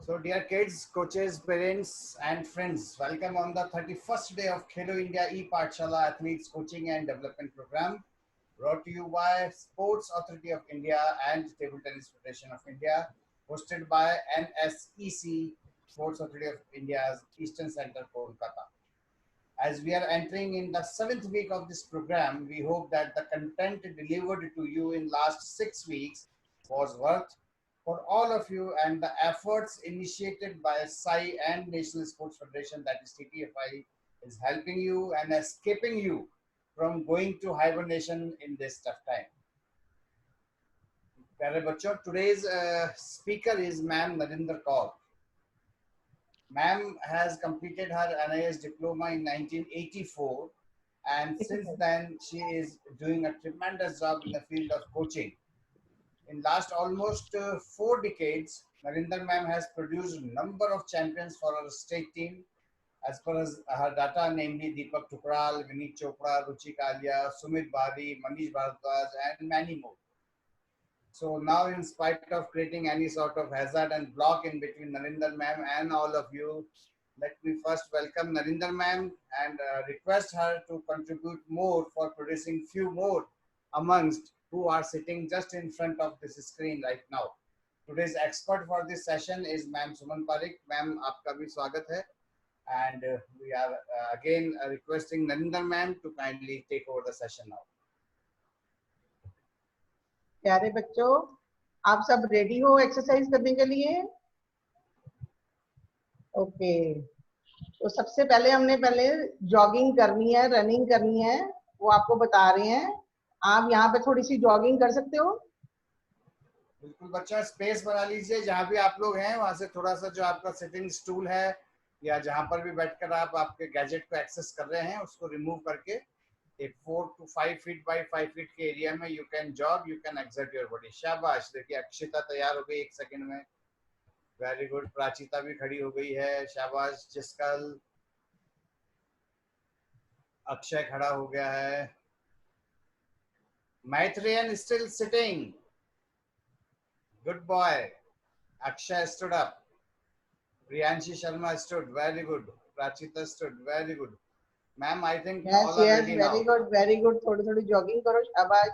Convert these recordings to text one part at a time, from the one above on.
So dear kids, coaches, parents and friends, welcome on the 31st day of Khelo India E-Pathshala Athletes Coaching and Development Program, brought to you by Sports Authority of India and Table Tennis Federation of India, hosted by NSEC, Sports Authority of India's Eastern Center, Kolkata. As we are entering in the 7th week of this program, we hope that the content delivered to you in last 6 weeks was worth for all of you, and the efforts initiated by SAI and National Sports Federation, that is TTFI, is helping you and escaping you from going to hibernation in this tough time. प्यारे बच्चों, today's speaker is Ma'am Narinder Kaur. Ma'am has completed her NIS diploma in 1984, and since then she is doing a tremendous job in the field of coaching. In last almost 4 decades, Narinder Ma'am has produced a number of champions for our state team. As per as her data, namely Deepak Tukral, Vineet Chopra, Ruchi Kalia, Sumit Bhari, Manish Bharadwaj, and many more. So now, in spite of creating any sort of hazard and block in between Narinder Ma'am and all of you, let me first welcome Narinder Ma'am and request her to contribute more for producing few more amongst who are sitting just in front of this screen right now. Today's expert for this session is Ma'am Suman Parikh. Ma'am, आपका भी स्वागत है. And we are again requesting Narinder Ma'am to kindly take over the session now. प्यारे बच्चों, आप सब ready हो exercise करने के लिए? ओके, तो सबसे पहले हमने जॉगिंग करनी है, रनिंग करनी है, वो आपको बता रहे हैं. आप यहाँ पे थोड़ी सी जॉगिंग कर सकते हो? बिल्कुल बच्चा, स्पेस बना लीजिए जहाँ भी आप लोग हैं, वहां से थोड़ा सा जो आपका सिटिंग स्टूल है या जहाँ पर भी बैठकर आप आपके गैजेट को एक्सेस कर रहे हैं उसको रिमूव करके एक 4 to 5 फीट बाय 5 फीट के एरिया में you can jog, you can exert your body. शाबाश. देखिए अक्षिता तैयार हो गई 1 सेकंड में. Very good. प्राचिता भी खड़ी हो गई है. शाबाश. जिसकल, अक्षय खड़ा हो गया है. Maithreyan still sitting. Good boy. Akshay stood up. Priyanshi Sharma stood. Very good. Prachita stood. Very good. Ma'am, I think Yes, all are yes, ready very now. good, very good. थोड़ी थोड़ी जॉगिंग करो. शाबाश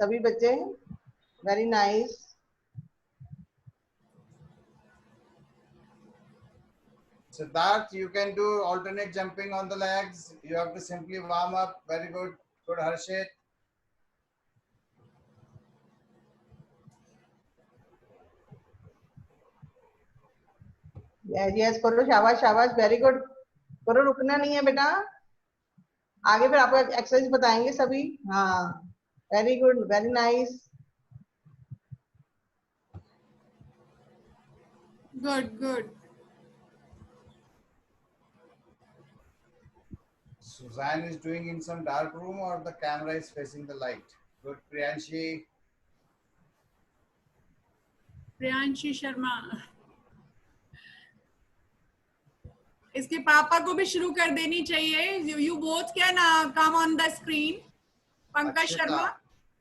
सभी बच्चे. Very nice. Siddharth, you can do alternate jumping on the legs. You have to simply warm up. Very good. Good, Harshit. Yes yes करो. शाबाश शाबाश. Very good. करो, रुकना नहीं है बेटा. आगे फिर आपको एक्सरसाइज बताएंगे सभी. हाँ, very good, very nice. Good, good. Suzanne is doing in some dark room or the camera is facing the light. Good, Priyanshi. Priyanshi Sharma. इसके पापा को भी शुरू कर देनी चाहिए. You both can come on the screen. Pankaj Sharma.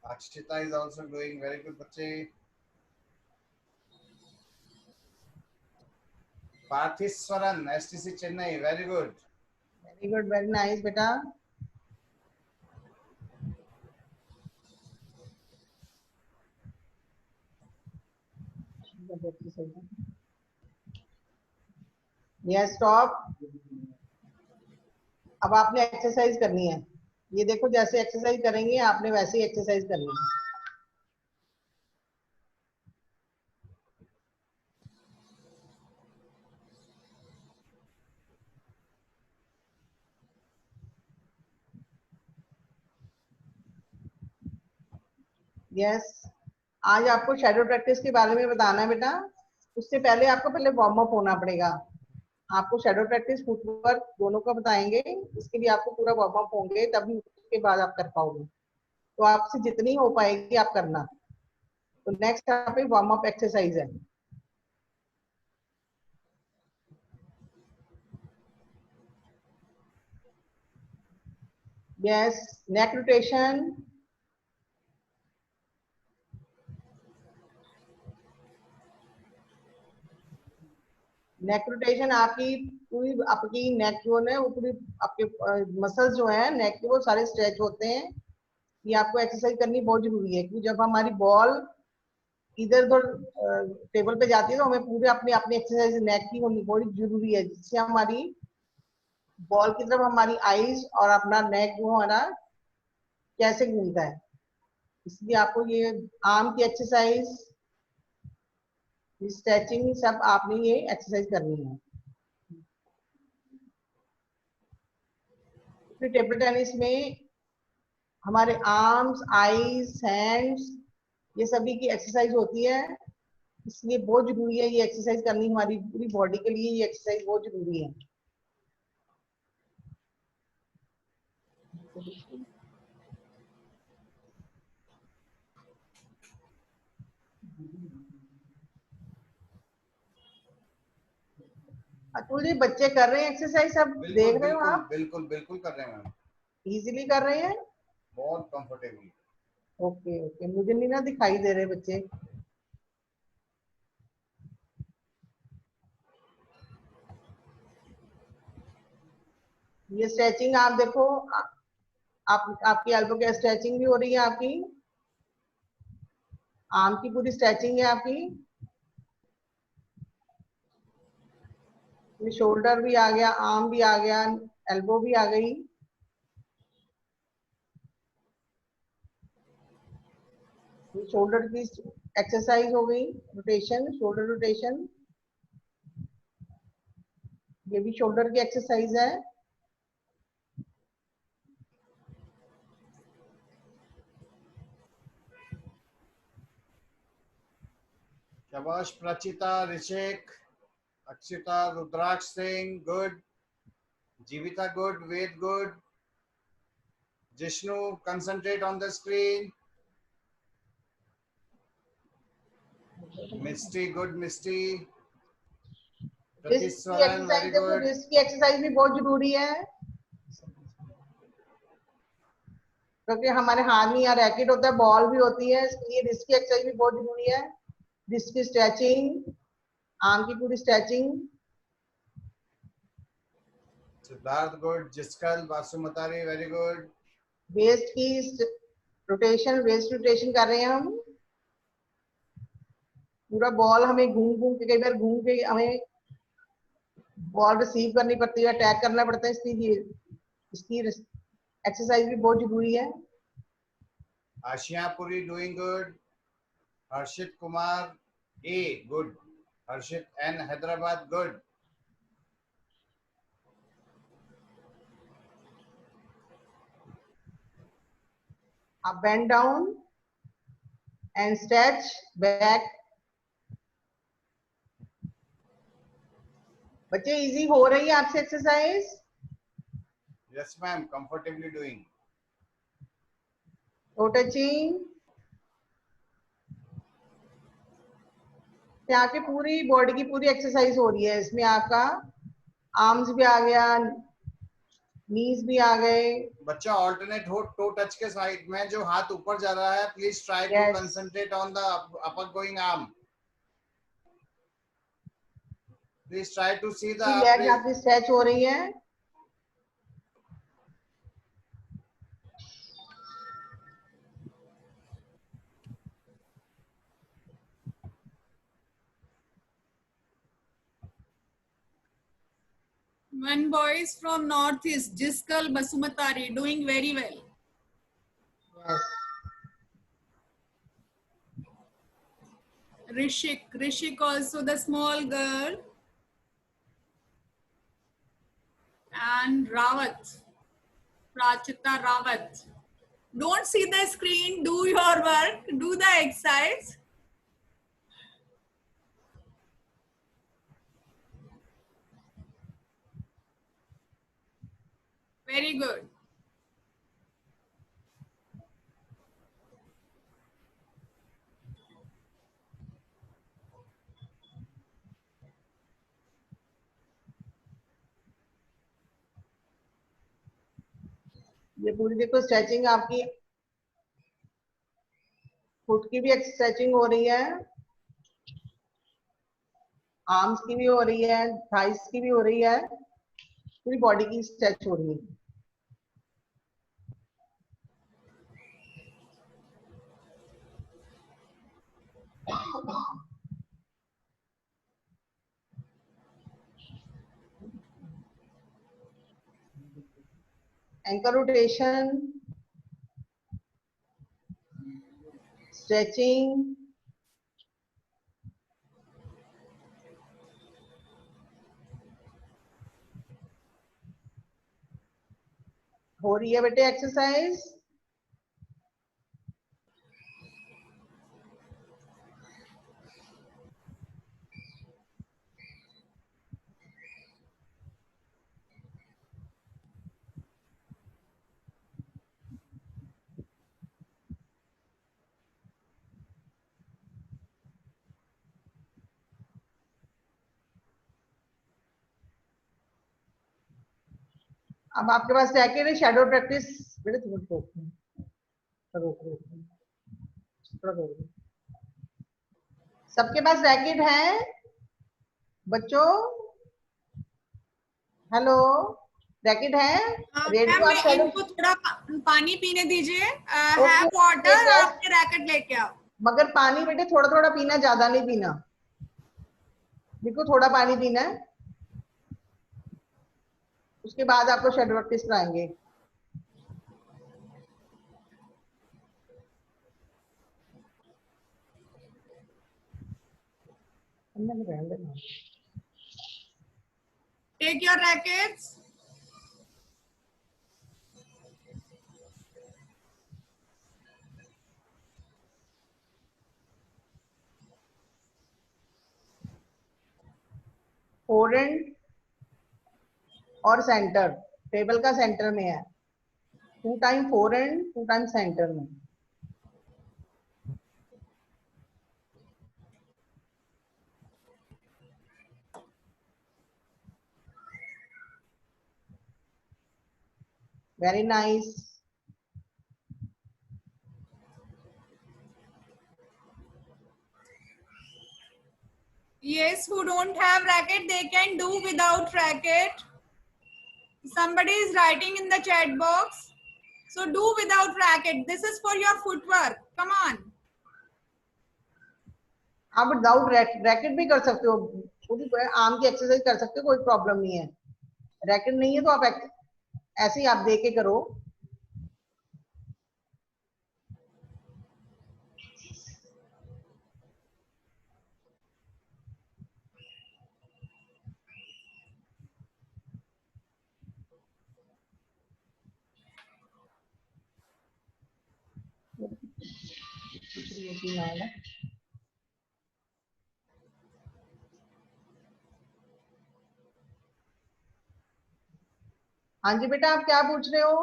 Akshita is also doing very good, बच्चे. Parthiswaran, STC Chennai, very good. Very good, very nice बेटा. Yes, stop. अब आपने एक्सरसाइज करनी है. ये देखो, जैसे एक्सरसाइज करेंगे आपने वैसे ही एक्सरसाइज करनी है. यस, आज आपको शैडो प्रैक्टिस के बारे में बताना है बेटा. उससे पहले आपको पहले वार्म अप होना पड़ेगा. आपको शैडो प्रैक्टिस, फुटवर्क दोनों का बताएंगे. इसके लिए आपको पूरा वार्म अप होंगे, तभी उसके बाद आप कर पाओगे. तो आपसे जितनी हो पाएगी आप करना. तो नेक्स्ट यहाँ पे वार्म अप एक्सरसाइज है. Yes, neck rotation. Neck rotation आपकी पूरी, आपकी नेक जो है वो पूरी, आपके मसल्स जो है नेक के वो सारे स्ट्रेच होते हैं। ये आपको एक्सरसाइज करनी बहुत जरूरी है, क्योंकि जब हमारी बॉल इधर उधर टेबल पे जाती है तो हमें पूरे अपनी अपनी एक्सरसाइज नेक की होनी बहुत जरूरी है, जिससे हमारी बॉल की तरफ हमारी आईज और अपना नेक जो हमारा कैसे घूमता है। इसलिए आपको ये आर्म की एक्सरसाइज, स्ट्रेचिंग सब आपने ये एक्सरसाइज करनी है। फिर टेबल टेनिस में हमारे आर्म्स, आईज, हैंड्स, ये सभी की एक्सरसाइज होती है, इसलिए बहुत जरूरी है ये एक्सरसाइज करनी, हमारी पूरी बॉडी के लिए ये एक्सरसाइज बहुत जरूरी है। अतुल जी, बच्चे कर रहे हैं एक्सरसाइज, सब बिल्कुल देख रहे हो बिल्कुल आप? बिल्कुल बिल्कुल कर रहे हैं मैम, इजीली कर रहे हैं? बहुत कंफर्टेबली। ओके ओके, मुझे नहीं ना दिखाई दे रहे बच्चे। ये स्ट्रेचिंग आप देखो, आप आपकी एल्बो की स्ट्रेचिंग भी हो रही है, आपकी आर्म की पूरी स्ट्रेचिंग है आपकी। ये शोल्डर भी आ गया, आर्म भी आ गया, एल्बो भी आ गई। ये शोल्डर की एक्सरसाइज हो गई, रोटेशन, शोल्डर रोटेशन। ये भी शोल्डर की एक्सरसाइज है। शाबाश Prachita, Rishik, Akshita, Rudraksh Singh, good, Jeevita good, Ved good, Jishnu concentrate on the screen, Misty good, Misty, wrist की Pratiswaran एक्सरसाइज very देखो, good, रिस्ट की एक्सरसाइज भी बहुत जरूरी है, क्योंकि हमारे हाथ में यहाँ रैकेट होता है, बॉल भी होती है, इसलिए रिस्ट की एक्सरसाइज भी बहुत जरूरी है। रिस्ट की स्ट्रेचिंग, आर्म की पूरी stretching. Siddharth good, Jiskal, Basumatari very good, waist की रोटेशन, वेस्ट रोटेशन कर रहे हैं हम। पूरा बॉल हमें घूम घूम के, कई बार घूम के हमें बॉल रिसीव करनी पड़ती है, अटैक करना पड़ता है, इसलिए इसकी एक्सरसाइज भी बहुत जरूरी है। Ashiya Puri doing good, Harshit Kumar A good, Harshit N Hyderabad good, आप bend down and stretch back. बच्चे इजी हो रही है आपसे exercise? yes ma'am, comfortably doing, toe touching. आपकी पूरी बॉडी की पूरी एक्सरसाइज हो रही है इसमें, आपका आर्म्स भी आ गया, नीज भी आ गए। बच्चा ऑल्टरनेट हो टो टच के साइड में, जो हाथ ऊपर जा रहा है please try to yes, concentrate on the upper going arm, please try to see the legs आपकी स्ट्रेच हो रही है। One boy is from Northeast, Jiskal Basumatari, doing very well. Yes, Rishik also, the small girl, and Rawat, Prachita Rawat. Don't see the screen, do your work, do the exercise. Very good. ये पूरी देखो stretching आपकी, foot की भी stretching हो रही है। Arms की भी हो रही है, थाइस की भी हो रही है, पूरी बॉडी की स्ट्रेच हो रही है. एंकल रोटेशन, स्ट्रेचिंग, हो रही है बेटे एक्सरसाइज. अब आपके पास रैकेट है, शैडो प्रैक्टिस. बेटे थोड़ा रोक रोक रोक थोड़ा रोक. सबके पास रैकेट है बच्चों? हेलो, रैकेट है? रेडी मैम हो आप? शैडो. इनको थोड़ा पानी पीने दीजिए. ओके, हैव वाटर और अपने रैकेट लेके आओ. मगर पानी बेटे थोड़ा थोड़ा पीना, ज्यादा नहीं पीना. बिल्कुल थोड़ा पानी पीना है. उसके बाद आपको शैडो प्रैक्टिस कराएंगे. Take your rackets. फोरहेंड और सेंटर, टेबल का सेंटर में है. 2 टाइम फोरहेंड, 2 टाइम सेंटर में. Very nice. Yes, who don't have racket, they can do without racket. Somebody is writing in the chat box. So do without racket. This is for your footwork. Come on. आप without racket भी कर सकते हो, पूरी arm की exercise कर सकते हो, कोई प्रॉब्लम नहीं है. रैकेट नहीं है तो आप ऐसे ही आप दे के करो. हाँ जी बेटा, आप क्या पूछ रहे हो?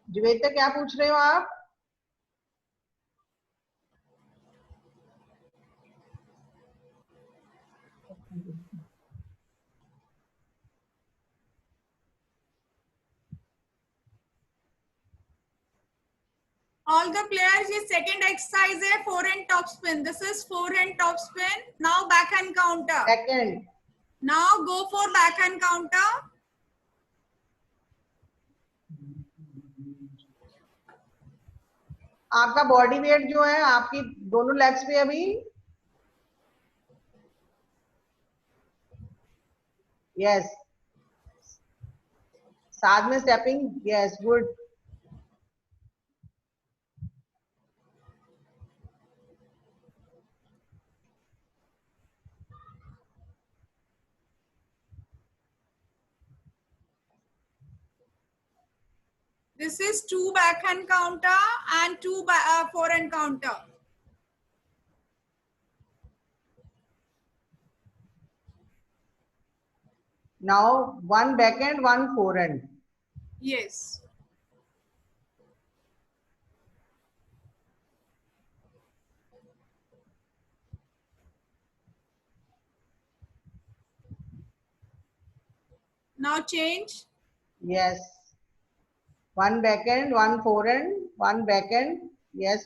जुवेदा, क्या पूछ रहे हो आप? All the players, ये second exercise है forehand top spin. This is forehand top spin. Now backhand counter. Second. Now go for backhand counter. आपका बॉडी वेट जो है आपकी दोनों लेग्स पे अभी. यस. साथ में stepping. Yes, good. This is 2 backhand counter and 2 forehand counter. Now 1 backhand, 1 forehand. Yes. Now change. Yes. 1 backhand, 1 forehand, 1 backhand. Yes.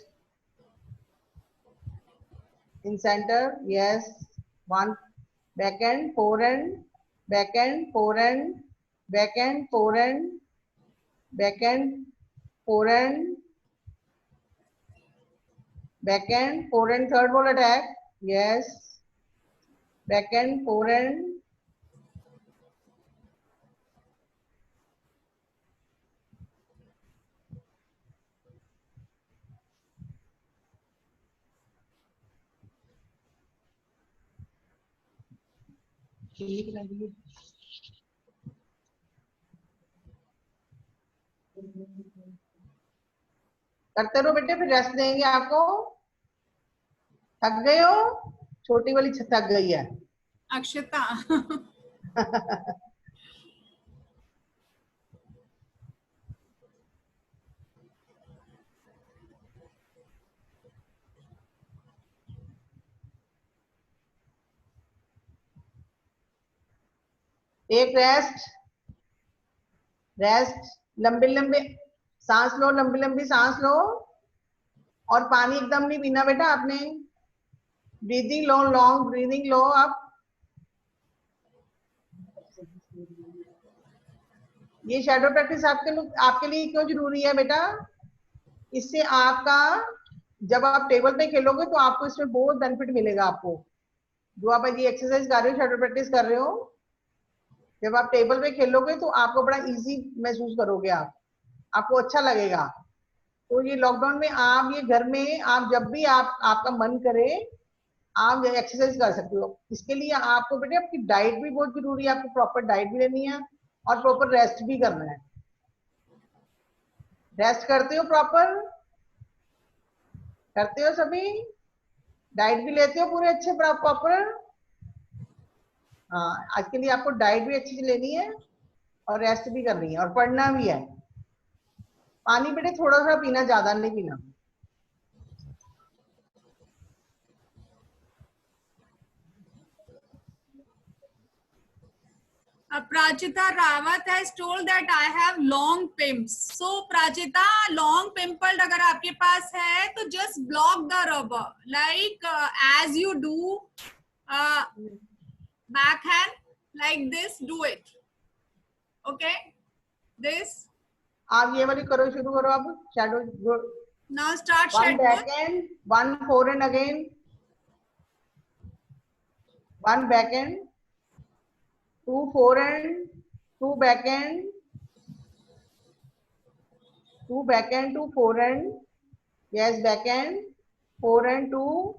in center, yes. One backhand, forehand, backhand, forehand, backhand, forehand, backhand, forehand, backhand, forehand, third ball attack, yes. Backhand, forehand, करते रहो बेटे, फिर rest देंगे आपको। थक गए हो? छोटी वाली थक गई है। अक्षता। एक रेस्ट, रेस्ट, लंबे लंबे सांस लो, लंबी लंबी सांस लो। और पानी एकदम नहीं पीना बेटा आपने। ब्रीदिंग लो, लॉन्ग ब्रीदिंग लो आप। ये शैडो प्रैक्टिस आपके लिए क्यों जरूरी है बेटा? इससे आपका, जब आप टेबल पे खेलोगे तो आपको इसमें बहुत बेनिफिट मिलेगा आपको। जो आप ये एक्सरसाइज कर रहे हो, शैडो प्रैक्टिस कर रहे हो, जब आप टेबल पे खेलोगे तो आपको बड़ा इजी महसूस करोगे आप, आपको अच्छा लगेगा। तो ये लॉकडाउन में आप ये घर में आप जब भी आपका मन करे आप ये एक्सरसाइज कर सकते हो। इसके लिए आपको बेटे आपकी डाइट भी बहुत जरूरी है, आपको प्रॉपर डाइट भी लेनी है और प्रॉपर रेस्ट भी करना है। रेस्ट करते हो प्रॉपर? करते हो सभी? डाइट भी लेते हो पूरे अच्छे प्रॉपर? हाँ, आज के लिए आपको डाइट भी अच्छी लेनी है और रेस्ट भी करनी है और पढ़ना भी है। पानी बेटे थोड़ा सा पीना, ज्यादा नहीं पीना। Prachita Rawat has told that I have long pimps. So Prachita, long pimple अगर आपके पास है तो just block the rubber, like as you do backhand like this, do it. Okay, this. आप ये वाली करो, शुरू करो अब shadow. Now start one shadow. backhand, one forehand again, one backhand, two forehand, two backhand, two backhand, two forehand, yes, backhand, forehand, two,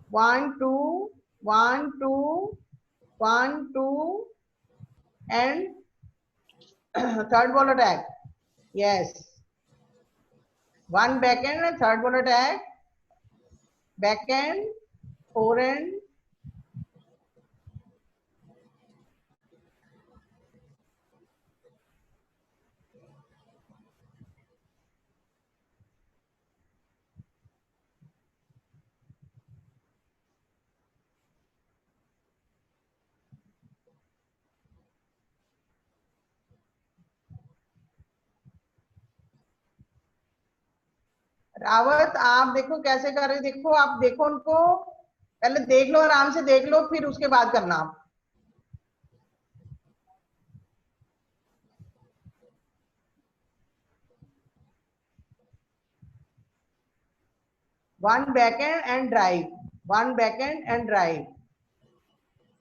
one, two, one, two, one, two, and third ball attack, yes, one backhand and third ball attack, backhand, forehand, Rawat आप देखो कैसे कर रहे, देखो आप, देखो उनको पहले देख लो, आराम से देख लो, फिर उसके बाद करना आप। One backhand and drive, one backhand and drive,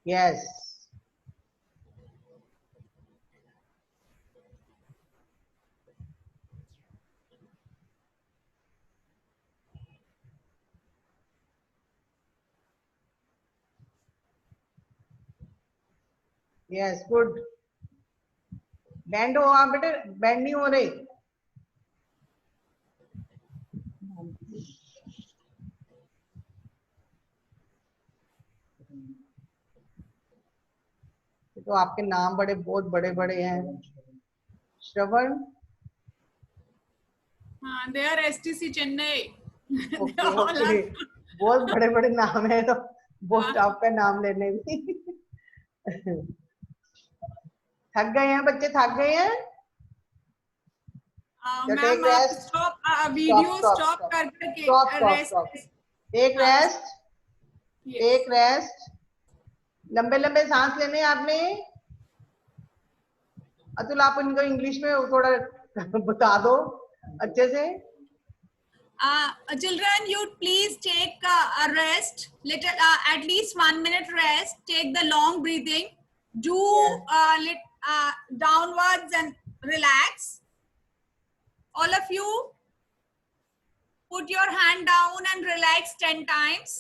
yes, yes, good. Bend हो आप बेटे, bend नहीं हो रही। तो आपके नाम बड़े बहुत बड़े बड़े हैं। श्रवण, हाँ, they are STC Chennai. Okay okay, बहुत बड़े बड़े नाम है तो बहुत आपका नाम लेने भी। थक गए हैं बच्चे, थक गए हैं? मैम आप स्टॉप वीडियो स्टॉप करके रेस्ट। एक रेस्ट, टेक रेस्ट, लंबे लंबे सांस लेने आपने। अतुल आप इनको इंग्लिश में थोड़ा बता दो अच्छे से। Children, you please take a rest, little at least 1 minute rest. Take the long breathing. Do downwards and relax. All of you, put your hand down and relax 10 times.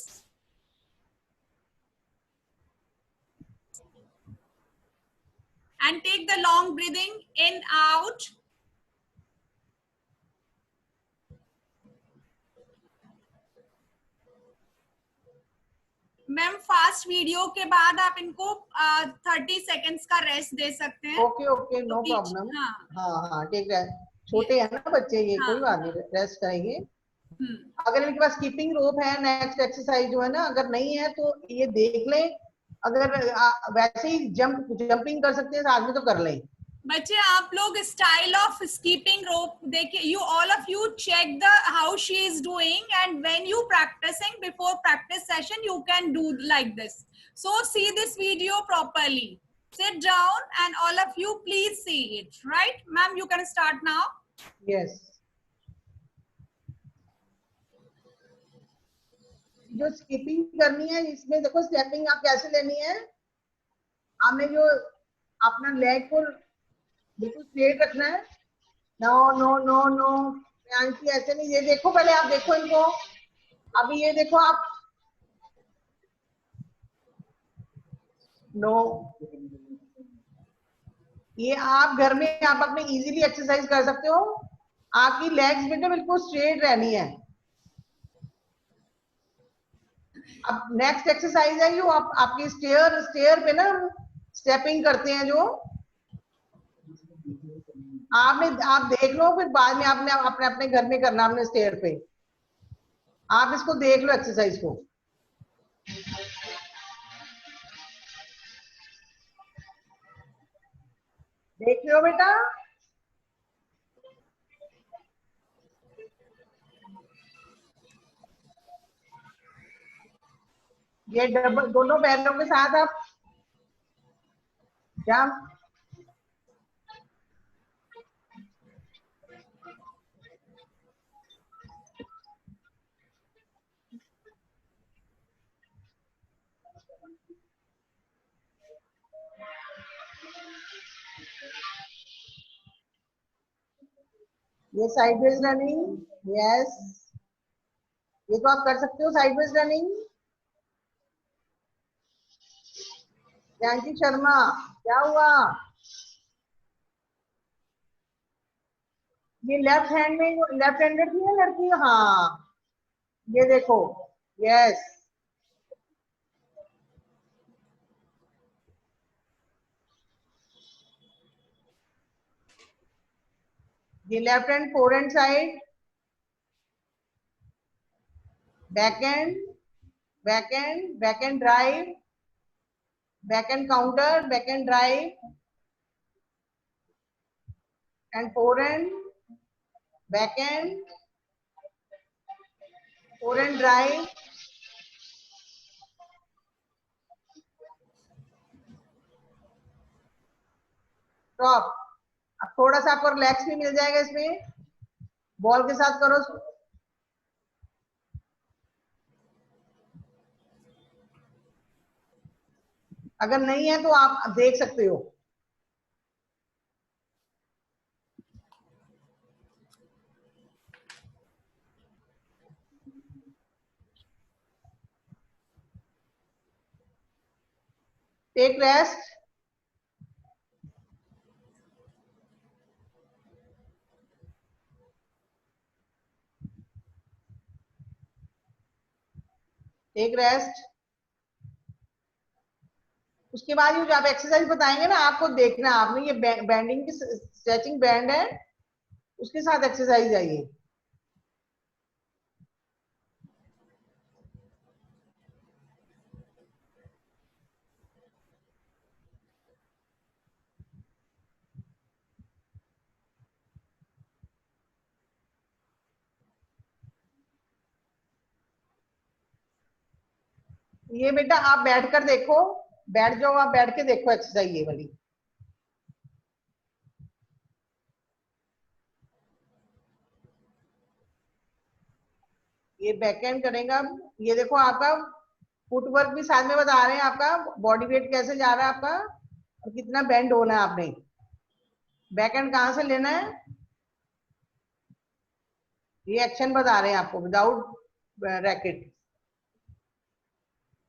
And take the long breathing in, out. Ma'am fast video के बाद आप इनको 30 seconds का rest दे सकते हैं। Okay okay, no problem. हाँ हाँ ठीक है, छोटे हैं ना बच्चे, ये कोई बात नहीं, रेस्ट करेंगे। अगर इनके पास कीपिंग रोप है, नेक्स्ट एक्सरसाइज जो है ना, अगर नहीं है तो ये देख लें। अगर वैसे ही जंपिंग कर सकते हैं साथ में तो कर लें। बच्चे आप लोग स्टाइल ऑफ स्कीपिंग रोप देखिए, you all of you check the how she is doing and when you practising before practice session you can do like this. So see this video properly, sit down and all of you please see it, right ma'am? You can start now. Yes. जो skipping करनी है इसमें देखो, stepping आप कैसे लेनी है। आपने जो अपना लेग को बिल्कुल स्ट्रेट रखना है। No no no no Priyanshi, ऐसे नहीं, ये देखो पहले, आप देखो इनको, अभी ये देखो आप, नो, ये आप घर में आप अपने इजीली एक्सरसाइज कर सकते हो। आपकी लेग्स बेटा बिल्कुल स्ट्रेट रहनी है। अब नेक्स्ट एक्सरसाइज है जो आपकी स्टेयर पे ना स्टेपिंग करते हैं, जो आप देख लो, फिर बाद में आपने अपने अपने घर में करना, आपने स्टेयर पे। आप इसको देख लो एक्सरसाइज को। देख लो बेटा, ये डबल दोनों पैरों के साथ आप जंप, ये साइडवेज रनिंग, यस, ये तो आप कर सकते हो साइडवेज रनिंग। जानकी शर्मा, क्या हुआ? ये लेफ्ट हैंड में, लेफ्ट हैंडेड थी ना लड़की? हाँ, ये देखो, यस, ये left hand four hand side, back hand, back hand, back hand drive, back hand counter, back hand drive and four hand, back hand, four hand drive, top. अब थोड़ा सा आपको रिलैक्स भी मिल जाएगा इसमें, बॉल के साथ करो। अगर नहीं है तो आप देख सकते हो। Take rest, take rest. उसके बाद ये जो आप एक्सरसाइज बताएंगे ना, आपको देखना, आपने ये बैंडिंग की स्ट्रेचिंग बैंड है, उसके साथ एक्सरसाइज है ये। ये बेटा आप बैठ कर देखो, बैठ जाओ, आप बैठ के देखो एक्सरसाइज ये वाली। ये बैक हैंड करेगा। ये देखो आपका फुटवर्क भी साथ में बता रहे हैं, आपका बॉडी वेट कैसे जा रहा है आपका और कितना बेंड होना है आपने। बैक हैंड कहाँ से लेना है, ये एक्शन बता रहे हैं आपको without racket.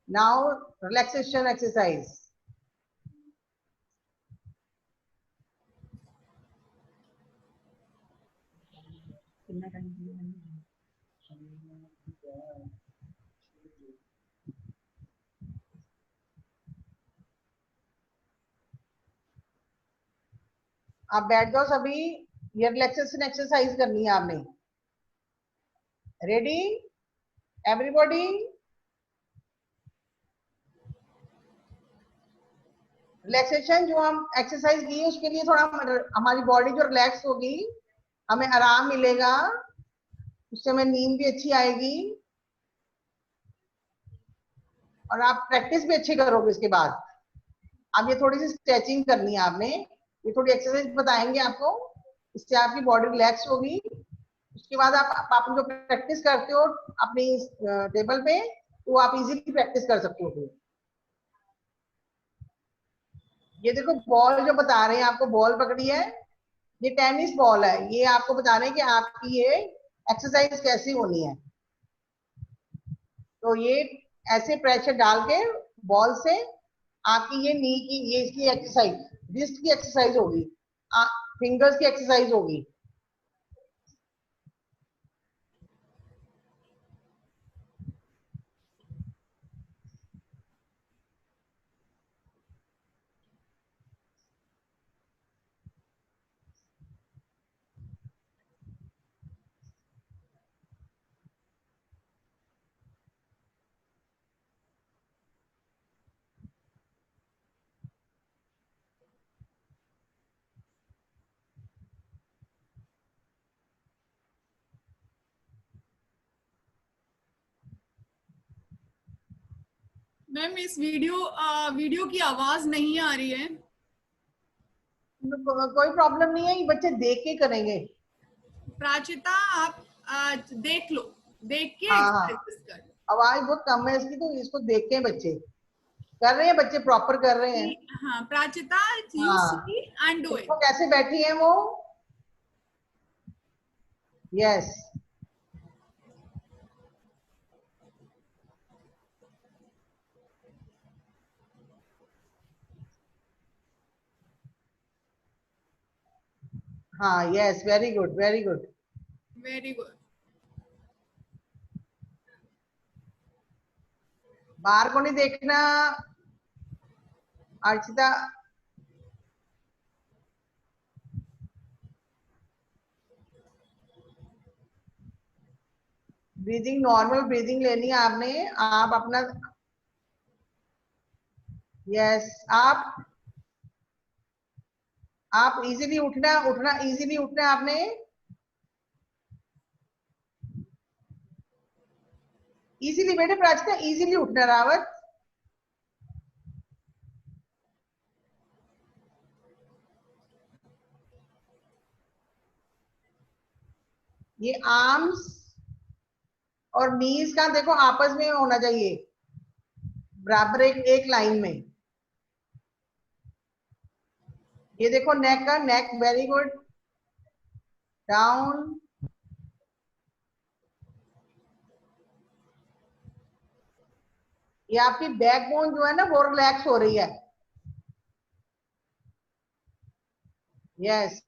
Now relaxation exercise. आप बैठ जाओ सभी, ये रिलैक्सेशन एक्सरसाइज करनी है आपने। Ready everybody? रिलैक्सेशन जो हम एक्सरसाइज की है उसके लिए थोड़ा हमारी बॉडी जो रिलैक्स होगी, हमें आराम मिलेगा, उससे हमें नींद भी अच्छी आएगी और आप प्रैक्टिस भी अच्छी करोगे इसके बाद। अब ये थोड़ी सी स्ट्रेचिंग करनी है आपने, ये थोड़ी एक्सरसाइज बताएंगे आपको, इससे आपकी बॉडी रिलैक्स होगी। उसके बाद आप जो प्रैक्टिस करते हो अपनी टेबल पे, तो आप इजीली प्रैक्टिस कर सकते हो। ये देखो बॉल जो बता रहे हैं आपको, बॉल पकड़ी है, ये टेनिस बॉल है। ये आपको बता रहे हैं कि आपकी ये एक्सरसाइज कैसी होनी है। तो ये ऐसे प्रेशर डाल के बॉल से आपकी ये नी की, ये इसकी एक्सरसाइज, रिस्ट की एक्सरसाइज होगी, फिंगर्स की एक्सरसाइज होगी। मैम इस वीडियो की आवाज नहीं आ रही है। कोई प्रॉब्लम नहीं है, ये बच्चे देख के करेंगे। प्राचिता आप देख लो, देख के हाँ हाँ, एक्सरसाइज कर। आवाज बहुत कम है इसकी, तो इसको देख के बच्चे कर रहे हैं, बच्चे प्रॉपर कर रहे हैं। हाँ प्राचिता, यू हाँ, सी एंड डू देखो इट। कैसे बैठी है वो। यस, हाँ, yes, very good, very good. Very good. बाहर को नहीं देखना अर्चिता। ब्रीदिंग, नॉर्मल ब्रीदिंग लेनी है आपने। आप अपना, यस, आप इजीली उठना, उठना इजीली उठना है आपने। इजीली बेटे प्राचिता, इजीली उठना रावत। ये आर्म्स और नीज का देखो आपस में होना चाहिए, बराबर एक लाइन में। ये देखो नेक का, नेक वेरी गुड, डाउन। ये आपकी बैकबोन जो है ना वो रिलैक्स हो रही है। यस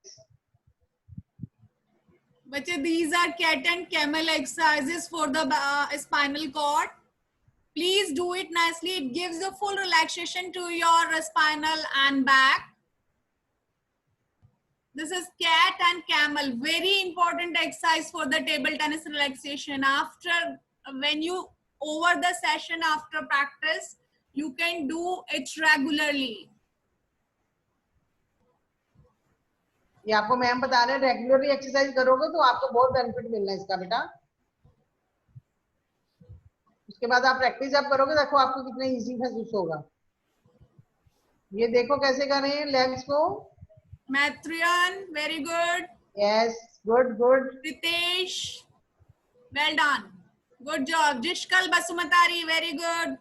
बच्चे, these are cat and camel exercises for the spinal cord. Please do it nicely. It gives the full relaxation to your spinal and back. This is cat and camel. Very important exercise for the table tennis relaxation. After, when you over the session after practice, you can do it regularly. ये आपको ma'am बता रहे हैं, regularly exercise करोगे तो आपको बहुत benefit मिलना है इसका बेटा। उसके बाद आप प्रैक्टिस जब करोगे देखो आपको कितना इजी महसूस होगा। ये देखो कैसे कर रहे हैं लेग्स को। Matrian, very good. Yes, good good. Ritesh, well done. Good job. Jishkal Basumatari, very good.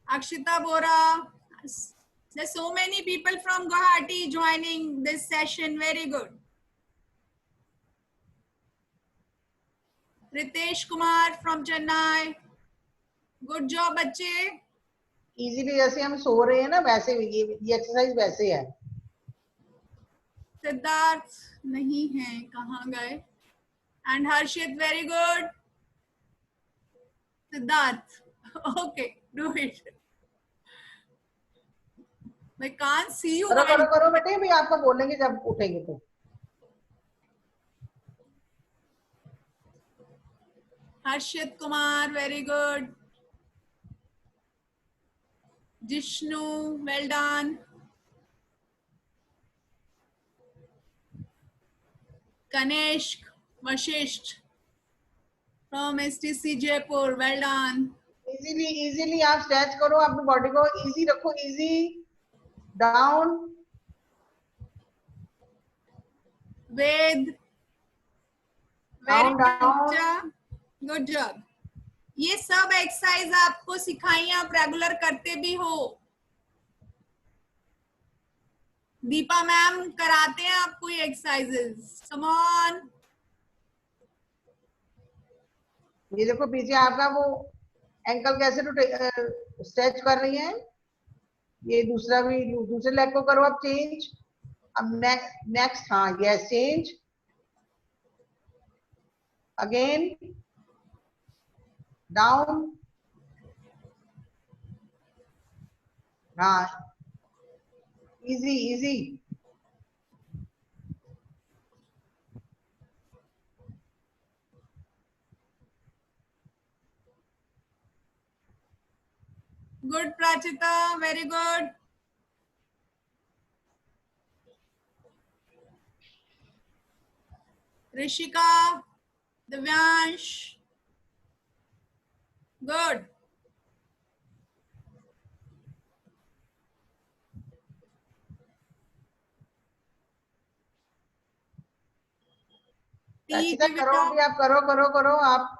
Akshita Bora. There's so many people from Guwahati joining this session. Very good. Ritesh Kumar from Chennai. Good job, बच्चे. Easily जैसे हम सो रहे हैं ना वैसे ये exercise वैसे है। सिद्धार्थ नहीं है, कहाँ गए? And Harshit, very good. Siddharth, okay, do it. I can't see you. करो करो करो बेटे, भी आपको बोलेंगे जब उठेंगे तो। Harshit Kumar, very good. Jishnu, well done. Kanishk Vashisht from STC Jaipur, well done. Easily easily आप स्ट्रेच करो, अपनी बॉडी को इजी रखो, easy down. Ved, very good बच्चा, good job. ये सब एक्सरसाइज आपको सिखाई, आप रेगुलर करते भी हो. दीपा मैम कराते हैं आपको ये एक्सरसाइजेस. Come on. ये देखो पीछे आपका वो एंकल कैसे स्ट्रेच कर रही है। ये दूसरा भी, दूसरे लेग को करो अब चेंज। अब नेक्स्ट, हाँ यस, चेंज अगेन, डाउन, हाँ easy easy. Good Prachita, very good. Rishika, Divyansh, good. अच्छा करो, अभी आप करो करो करो आप,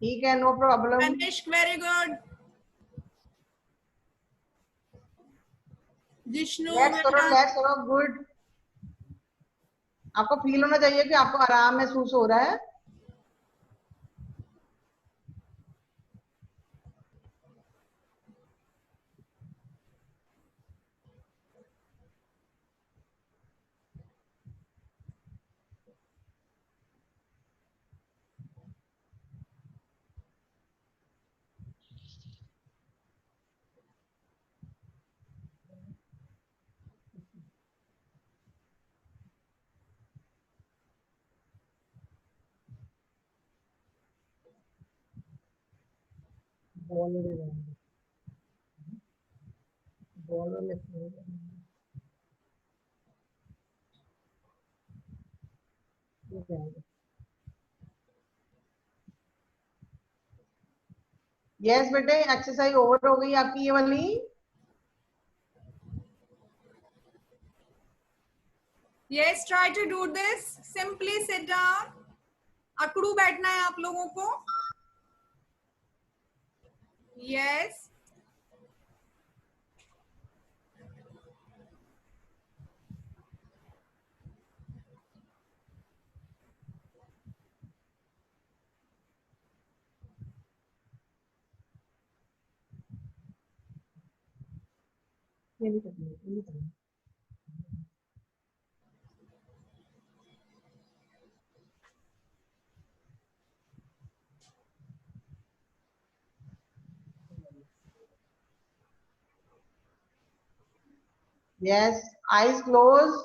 ठीक है, no problem. Tanishk, very good. Jishnu, let's करो, गुड। आपको फील होना चाहिए कि आपको आराम महसूस हो रहा है। यस बेटे, एक्सरसाइज ओवर हो गई आपकी ये वाली। Yes, try to do this. Simply sit down. अकड़ू बैठना है आप लोगों को. Yes. Yes, eyes close.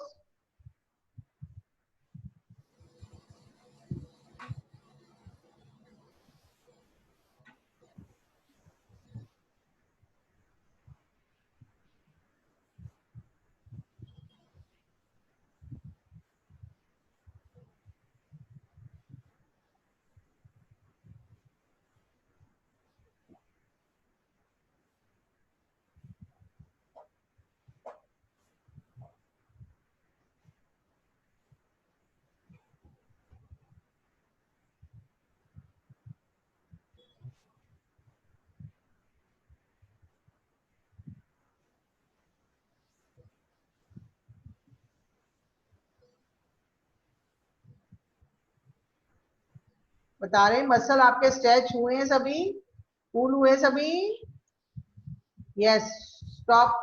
बता रहे हैं मसल आपके स्ट्रेच हुए हैं सभी, कूल हुए सभी। Yes, stop.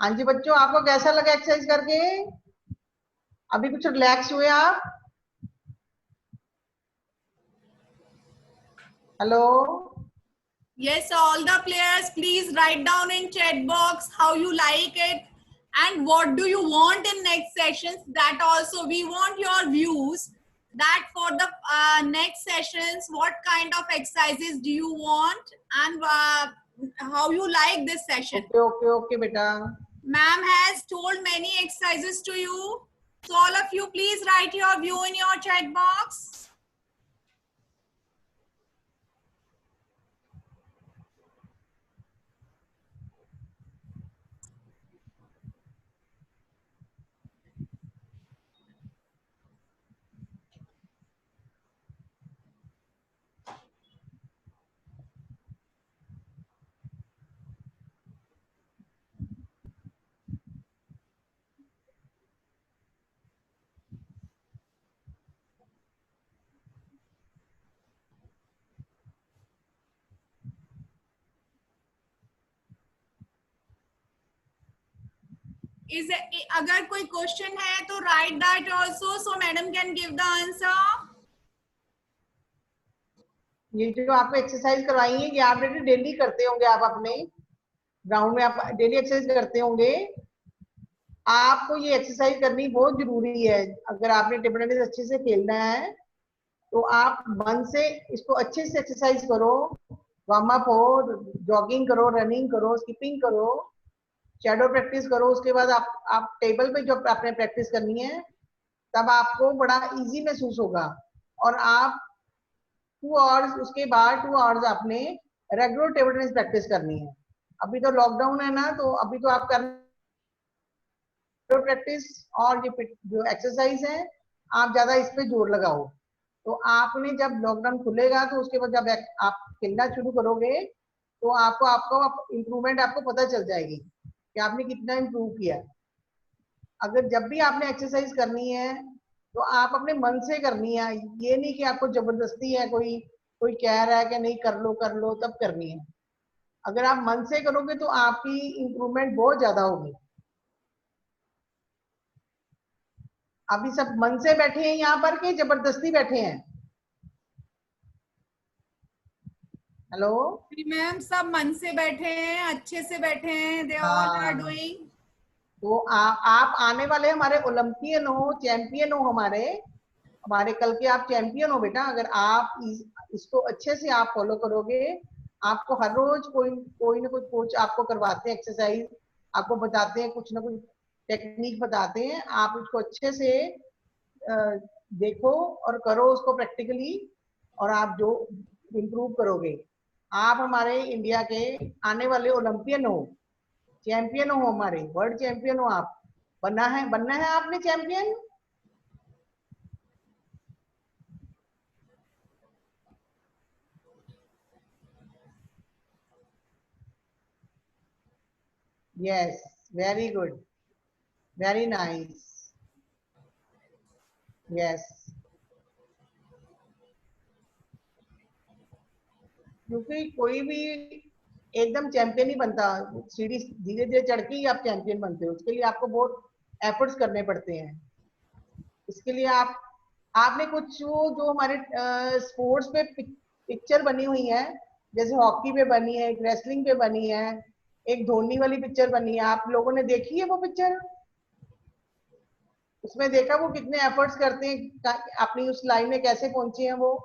हाँ जी बच्चों, आपको कैसा लगा एक्सरसाइज करके? अभी कुछ रिलैक्स हुए आप? Hello. Yes, all the players, please write down in chat box how you like it and what do you want in next sessions. That also we want your views. That for the next sessions, what kind of exercises do you want and how you like this session. Okay okay okay बेटा। Ma'am has told many exercises to you. So all of you, please write your view in your chat box. Is अगर कोई question है तो right that also so madam can give the answer. ये जो आपको exercise करवाई है ये आप बेटे डेली करते होंगे, आप अपने ग्राउंड में आप डेली एक्सरसाइज करते होंगे। आपको ये एक्सरसाइज करनी बहुत जरूरी है। अगर आपने टेबल टेनिस अच्छे से खेलना है तो आप मन से इसको अच्छे से एक्सरसाइज करो, वार्म अप हो, जॉगिंग करो, रनिंग करो, स्किपिंग करो, शैडो प्रैक्टिस करो। उसके बाद आप टेबल पे जब आपने प्रैक्टिस करनी है तब आपको बड़ा इजी महसूस होगा। और आप 2 आवर्स, उसके बाद 2 आवर्स आपने रेगुलर टेबल टेनिस प्रैक्टिस करनी है। अभी तो लॉकडाउन है ना, तो अभी तो आप कर प्रैक्टिस और ये जो एक्सरसाइज है आप ज्यादा इस पे जोर लगाओ। तो आपने जब लॉकडाउन खुलेगा तो उसके बाद जब आप खेलना शुरू करोगे तो आपको इम्प्रूवमेंट आपको पता चल जाएगी कि आपने कितना इम्प्रूव किया। अगर जब भी आपने एक्सरसाइज करनी है तो आप अपने मन से करनी है, ये नहीं कि आपको जबरदस्ती है, कोई कह रहा है कि नहीं कर लो तब करनी है। अगर आप मन से करोगे तो आपकी इम्प्रूवमेंट बहुत ज्यादा होगी। अभी सब मन से बैठे हैं यहाँ पर कि जबरदस्ती बैठे हैं? हेलो मैम, सब मन से बैठे हैं, अच्छे से बैठे हैं, दे ऑल आर डूइंग। तो आप आने वाले हमारे ओलंपियन हो, चैंपियन हो, हमारे कल के आप चैंपियन हो बेटा। अगर आप इसको अच्छे से आप फॉलो करोगे, आपको हर रोज कोई ना कोई कोच आपको करवाते हैं एक्सरसाइज, आपको बताते हैं, कुछ ना कुछ टेक्निक बताते हैं। आप उसको अच्छे से देखो और करो उसको प्रैक्टिकली, और आप जो इम्प्रूव करोगे। आप हमारे इंडिया के आने वाले ओलंपियन हो, चैंपियन हो, हमारे वर्ल्ड चैंपियन हो। आप बनना है आपने champion. Yes, very good, very nice. Yes, क्योंकि कोई भी एकदम चैंपियन नहीं बनता, सीढ़ी धीरे धीरे चढ़ के ही आप चैंपियन बनते हो। उसके लिए आपको बहुत एफर्ट्स करने पड़ते हैं। इसके लिए आपने कुछ वो जो हमारे स्पोर्ट्स पे पिक्चर बनी हुई है, जैसे हॉकी पे बनी है, एक रेसलिंग पे बनी है, एक धोनी वाली पिक्चर बनी है, आप लोगों ने देखी है वो पिक्चर? उसमें देखा वो कितने एफर्ट्स करते हैं अपनी उस लाइन में कैसे पहुंचे हैं वो?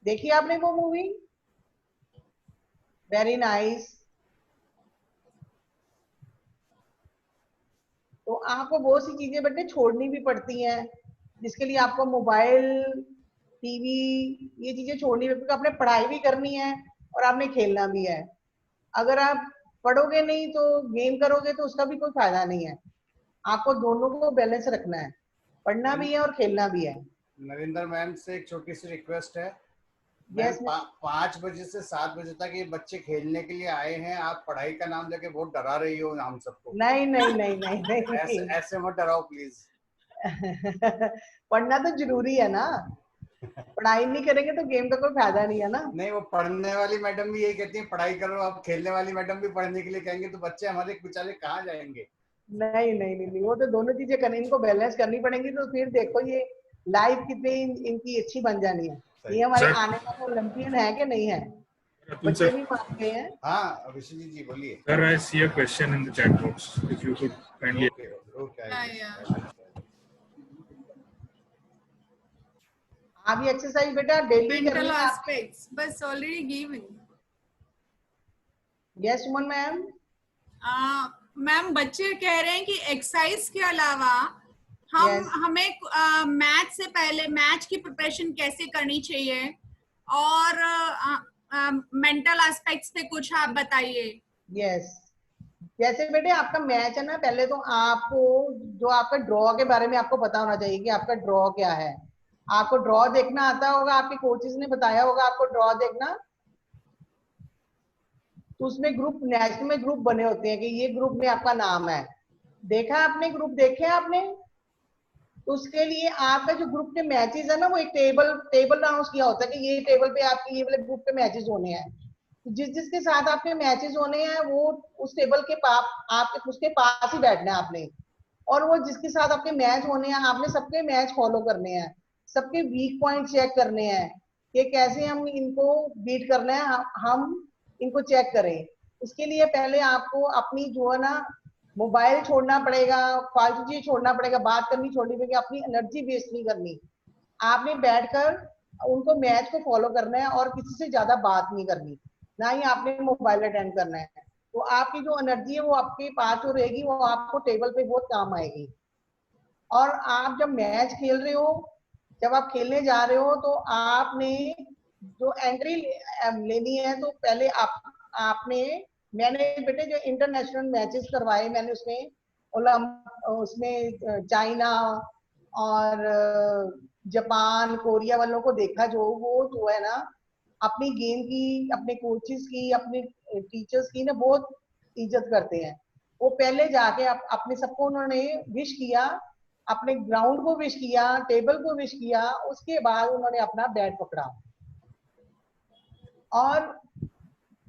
देखी आपने वो मूवी? Very nice. तो आपको बहुत सी चीजें बेटे छोड़नी भी पड़ती हैं, जिसके लिए आपको मोबाइल, टीवी, ये चीजें छोड़नी है, क्योंकि आपने पढ़ाई भी करनी है और आपने खेलना भी है। अगर आप पढ़ोगे नहीं तो गेम करोगे तो उसका भी कोई फायदा नहीं है। आपको दोनों को बैलेंस रखना है, पढ़ना भी है और खेलना भी है। नरेंद्र मैम से एक छोटी सी रिक्वेस्ट है यस 5 बजे से 7 बजे तक ये बच्चे खेलने के लिए आए हैं, आप पढ़ाई का नाम लेके बहुत डरा रही हो हम सबको। नहीं नहीं नहीं नहीं नहीं ऐसे ऐसे मत डराओ प्लीज। पढ़ना तो जरूरी है ना, पढ़ाई नहीं करेंगे तो गेम का कोई फायदा नहीं है ना। नहीं, वो पढ़ने वाली मैडम भी यही कहती है पढ़ाई करो, अब खेलने वाली मैडम भी पढ़ने के लिए कहेंगे तो बच्चे हमारे बेचारे कहाँ जाएंगे। नहीं नहीं नहीं नहीं, वो तो दोनों चीजें करनी, इनको बैलेंस करनी पड़ेंगी। तो फिर देखो ये लाइफ कितनी इनकी अच्छी बन जानी है। ये हमारे सर, आने वाले ओलंपियन है कि नहीं है, Atul बच्चे sir, भी मान गए हैं। हाँ विशु जी बोलिए। sir, I see a question in the chat box. If you could kindly. Okay okay Yeah. आप ये एक्सरसाइज बेटा डेली करनी मेंटल है। एस्पेक्ट्स बस ऑलरेडी गिवन। यस सुमन मैम। मैम बच्चे कह रहे हैं कि एक्सरसाइज के अलावा हम Yes. हमें मैच से पहले मैच की प्रिपरेशन कैसे करनी चाहिए, और मेंटल एस्पेक्ट्स पे कुछ आप बताइए। यस जैसे बेटे आपका मैच है ना, पहले तो आपको जो आपका ड्रॉ के बारे में आपको पता होना चाहिए कि आपका ड्रॉ क्या है। आपको ड्रॉ देखना आता होगा, आपके कोचेस ने बताया होगा आपको ड्रॉ देखना। तो उसमें ग्रुप, नेशनल में ग्रुप बने होते हैं कि ये ग्रुप में आपका नाम है। देखा आपने, ग्रुप देखे आपने? तो उसके लिए आपका जो ग्रुप के मैचेस है ना, वो एक टेबल अनाउंस किया होता है कि ये टेबल पे आपके ये वाले ग्रुप के मैचेस होने हैं। जिसके साथ आपके मैचेस होने हैं वो उस टेबल के पास, आपके उसके पास ही बैठना है आपने। और वो जिसके साथ आपके मैच होने हैं, आपने सबके मैच फॉलो करने हैं, सबके वीक पॉइंट चेक करने हैं कि कैसे हम इनको बीट करना है, हम इनको चेक करें। उसके लिए पहले आपको अपनी जो है ना मोबाइल छोड़ना पड़ेगा, फालतू चीज छोड़ना पड़ेगा, बात करनी छोड़नी पड़ेगी, अपनी एनर्जी वेस्ट नहीं करनी। आपने बैठकर उनको मैच को फॉलो करना है और किसी से ज्यादा बात नहीं करनी, ना ही आपने मोबाइल अटेंड करना है। तो आपकी जो एनर्जी है वो आपके पास जो रहेगी वो आपको टेबल पे बहुत काम आएगी। और आप जब मैच खेल रहे हो, जब आप खेलने जा रहे हो, तो आपने जो एंट्री लेनी है, तो पहले आपने मैंने बेटे जो इंटरनेशनल मैचेस करवाए मैंने उसमें चाइना और जापान कोरिया वालों को देखा, वो जो है ना अपनी गेम की, अपने कोचेस की, अपने टीचर्स की ना बहुत इज्जत करते हैं। वो पहले जाके अपने सबको उन्होंने विश किया, अपने ग्राउंड को विश किया, टेबल को विश किया, उसके बाद उन्होंने अपना बैट पकड़ा। और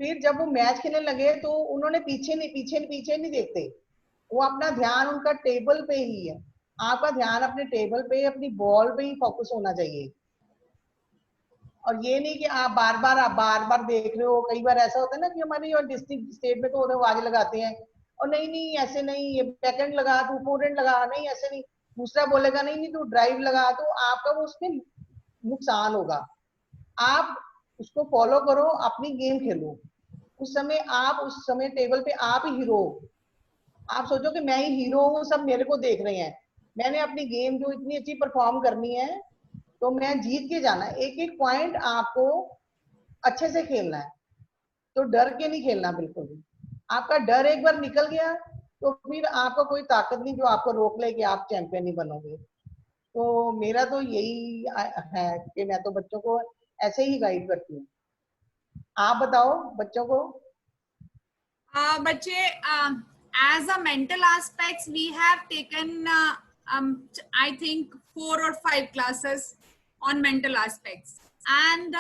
फिर जब वो मैच खेलने लगे तो उन्होंने पीछे नहीं देखते, वो अपना ध्यान उनका टेबल पे ही है। आपका ध्यान अपने टेबल पे, अपनी बॉल पे ही फोकस होना चाहिए। और ये नहीं कि आप बार बार देख रहे हो। कई बार ऐसा होता है ना कि हमारे डिस्ट्रिक्ट स्टेट में तो आवाज लगाते हैं, और नहीं ऐसे नहीं, ये बैकएंड लगा, तू फोरहैंड लगा, नहीं ऐसे नहीं, दूसरा बोलेगा नहीं तू ड्राइव लगा, तो आपका वो उसमें नुकसान होगा। आप उसको फॉलो करो, अपनी गेम खेलो। उस समय टेबल पे आप ही हीरो हो। आप सोचो कि मैं ही हीरो हूँ, सब मेरे को देख रहे हैं, मैंने अपनी गेम जो इतनी अच्छी परफॉर्म करनी है, तो मैं जीत के जाना है। एक एक पॉइंट आपको अच्छे से खेलना है, तो डर के नहीं खेलना बिल्कुल भी। आपका डर एक बार निकल गया तो फिर आपको कोई ताकत नहीं जो आपको रोक ले कि आप चैंपियन नहीं बनोगे। तो मेरा तो यही है कि मैं तो बच्चों को ऐसे ही गाइड करती हूँ। आप बताओ बच्चों को। बच्चे, as a mental aspects we have taken I think 4 or 5 classes on mental aspects, and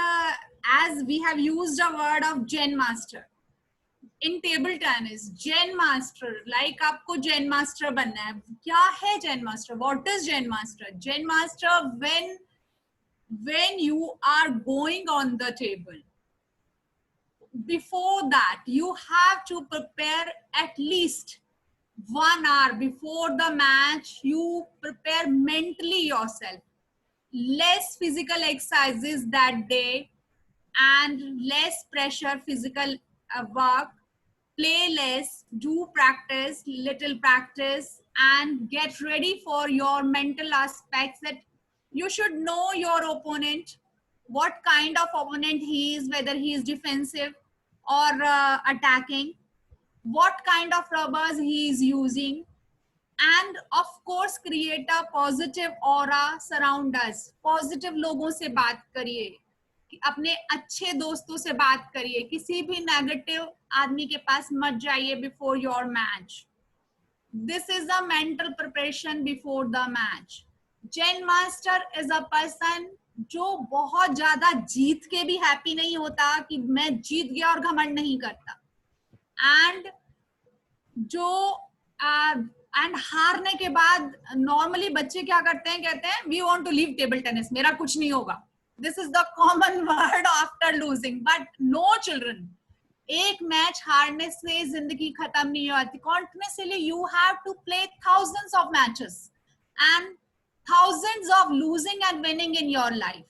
as we have used a word of Zen master in table tennis. Zen master, like आपको Zen master बनना है। क्या है Zen master? What is Zen master? Zen master, when you are going on the table, before that you have to prepare at least 1 hour before the match. You prepare mentally yourself, less physical exercises that day and less pressure physical work, play less, do practice, little practice, and get ready for your mental aspects, that you should know your opponent, what kind of opponent he is, whether he is defensive or attacking, what kind of rubbers he is using, and of course create a positive aura surround us. Positive लोगों से बात करिए, कि अपने अच्छे दोस्तों से बात करिए, किसी भी नेगेटिव आदमी के पास मत जाइए before your match. This is the mental preparation before the match. Zen master is a person जो बहुत ज्यादा जीत के भी हैप्पी नहीं होता कि मैं जीत गया और घमंड नहीं करता. एंड जो एंड हारने के बाद नॉर्मली बच्चे क्या करते हैं, कहते हैं we want to leave table tennis, मेरा कुछ नहीं होगा. This is the common word after losing. But no children, एक मैच हारने से जिंदगी खत्म नहीं होती. Continuously you have to play thousands of matches and thousands of losing and winning in your life,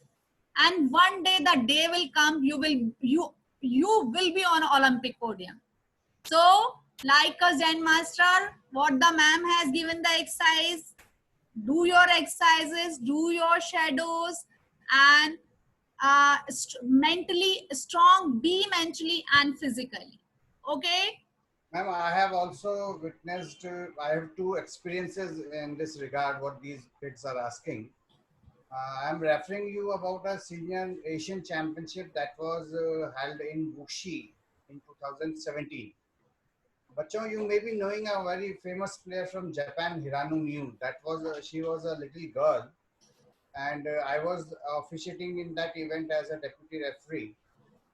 and one day the day will come, you will be on Olympic podium. So like a Zen master, what the ma'am has given the exercise, do your exercises, do your shadows, and mentally strong, be mentally and physically. Okay. Ma'am, I have also witnessed, I have two experiences in this regard, what these kids are asking. I'm referring you about a senior Asian championship that was held in Wuxi in 2017. Bachcho, you may be knowing a very famous player from Japan, Hirano Miu. That was, she was a little girl, and I was officiating in that event as a deputy referee.